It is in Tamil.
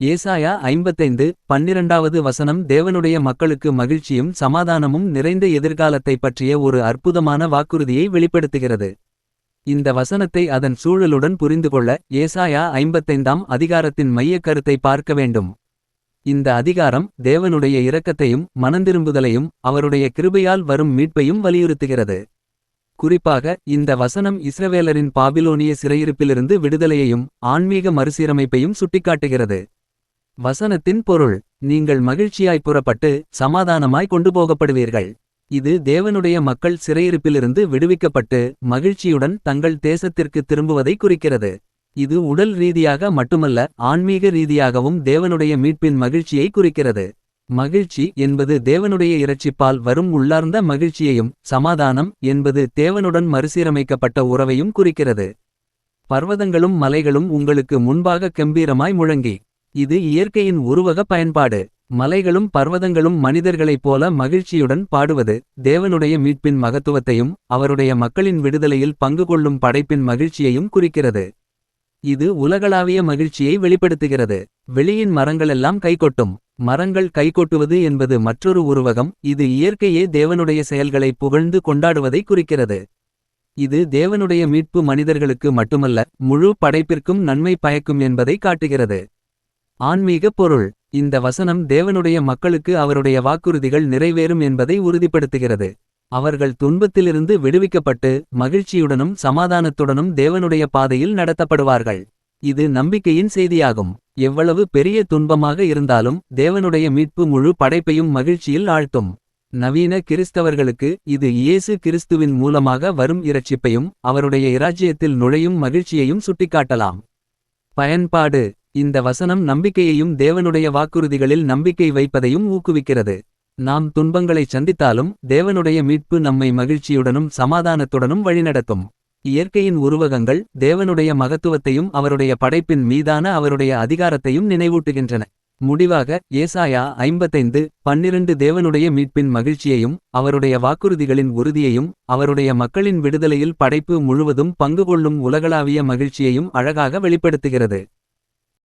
ஏசாயா 55 12வது வசனம் தேவனுடைய மக்களுக்கு மகிழ்ச்சியும் சமாதானமும் நிறைந்த எதிர்காலத்தைப் பற்றிய ஒரு அற்புதமான வாக்குறுதியை வெளிப்படுத்துகிறது. இந்த வசனத்தை அதன் சூழலுடன் புரிந்துகொள்ள ஏசாயா 55ஆம் அதிகாரத்தின் மையக் கருத்தை பார்க்க வேண்டும். இந்த அதிகாரம் தேவனுடைய இரக்கத்தையும் மனந்திரும்புதலையும் அவருடைய கிருபையால் வரும் மீட்பையும் வலியுறுத்துகிறது. குறிப்பாக இந்த வசனம் இஸ்ரவேலரின் பாபிலோனிய சிறையிருப்பிலிருந்து விடுதலையையும் ஆன்மீக மறுசீரமைப்பையும் சுட்டிக்காட்டுகிறது. வசனத்தின் பொருள்: நீங்கள் மகிழ்ச்சியாய் புறப்பட்டு சமாதானமாய் கொண்டு போகப்படுவீர்கள். இது தேவனுடைய மக்கள் சிறையிருப்பிலிருந்து விடுவிக்கப்பட்டு மகிழ்ச்சியுடன் தங்கள் தேசத்திற்கு திரும்புவதை குறிக்கிறது. இது உடல் ரீதியாக மட்டுமல்ல, ஆன்மீக ரீதியாகவும் தேவனுடைய மீட்பின் மகிழ்ச்சியை குறிக்கிறது. மகிழ்ச்சி என்பது தேவனுடைய இரட்சிப்பால் வரும் உள்ளார்ந்த மகிழ்ச்சியையும், சமாதானம் என்பது தேவனுடன் மறுசீரமைக்கப்பட்ட உறவையும் குறிக்கிறது. பர்வதங்களும் மலைகளும் உங்களுக்கு முன்பாக கெம்பீரமாய் முழங்கி. இது இயற்கையின் உருவக பயன்பாடு. மலைகளும் பர்வதங்களும் மனிதர்களைப் போல மகிழ்ச்சியுடன் பாடுவது தேவனுடைய மீட்பின் மகத்துவத்தையும் அவருடைய மக்களின் விடுதலையில் பங்கு கொள்ளும் படைப்பின் மகிழ்ச்சியையும் குறிக்கிறது. இது உலகளாவிய மகிழ்ச்சியை வெளிப்படுத்துகிறது. வெளியின் மரங்களெல்லாம் கைகொட்டும். மரங்கள் கைகொட்டுவது என்பது மற்றொரு உருவகம். இது இயற்கையே தேவனுடைய செயல்களை புகழ்ந்து கொண்டாடுவதை குறிக்கிறது. இது தேவனுடைய மீட்பு மனிதர்களுக்கு மட்டுமல்ல, முழு படைப்பிற்கும் நன்மை பயக்கும் என்பதை காட்டுகிறது. ஆன்மீக பொருள்: இந்த வசனம் தேவனுடைய மக்களுக்கு அவருடைய வாக்குறுதிகள் நிறைவேறும் என்பதை உறுதிப்படுத்துகிறது. அவர்கள் துன்பத்திலிருந்து விடுவிக்கப்பட்டு மகிழ்ச்சியுடனும் சமாதானத்துடனும் தேவனுடைய பாதையில் நடத்தப்படுவார்கள். இது நம்பிக்கையின் செய்தியாகும். எவ்வளவு பெரிய துன்பமாக இருந்தாலும் தேவனுடைய மீட்பு முழு படைப்பையும் மகிழ்ச்சியில் ஆழ்த்தும். நவீன கிறிஸ்தவர்களுக்கு இது இயேசு கிறிஸ்துவின் மூலமாக வரும் இரட்சிப்பையும் அவருடைய இராஜ்யத்தில் நுழையும் மகிழ்ச்சியையும் சுட்டிக்காட்டலாம். பயன்பாடு: இந்த வசனம் நம்பிக்கையையும் தேவனுடைய வாக்குறுதிகளில் நம்பிக்கை வைப்பதையும் ஊக்குவிக்கிறது. நாம் துன்பங்களைச் சந்தித்தாலும் தேவனுடைய மீட்பு நம்மை மகிழ்ச்சியுடனும் சமாதானத்துடனும் வழிநடத்தும். இயற்கையின் உருவகங்கள் தேவனுடைய மகத்துவத்தையும் அவருடைய படைப்பின் மீதான அவருடைய அதிகாரத்தையும் நினைவூட்டுகின்றன. முடிவாக ஏசாயா 55:12 தேவனுடைய மீட்பின் மகிழ்ச்சியையும் அவருடைய வாக்குறுதிகளின் உறுதியையும் அவருடைய மக்களின் விடுதலையில் படைப்பு முழுவதும் பங்கு கொள்ளும் உலகளாவிய மகிழ்ச்சியையும் அழகாக வெளிப்படுத்துகிறது.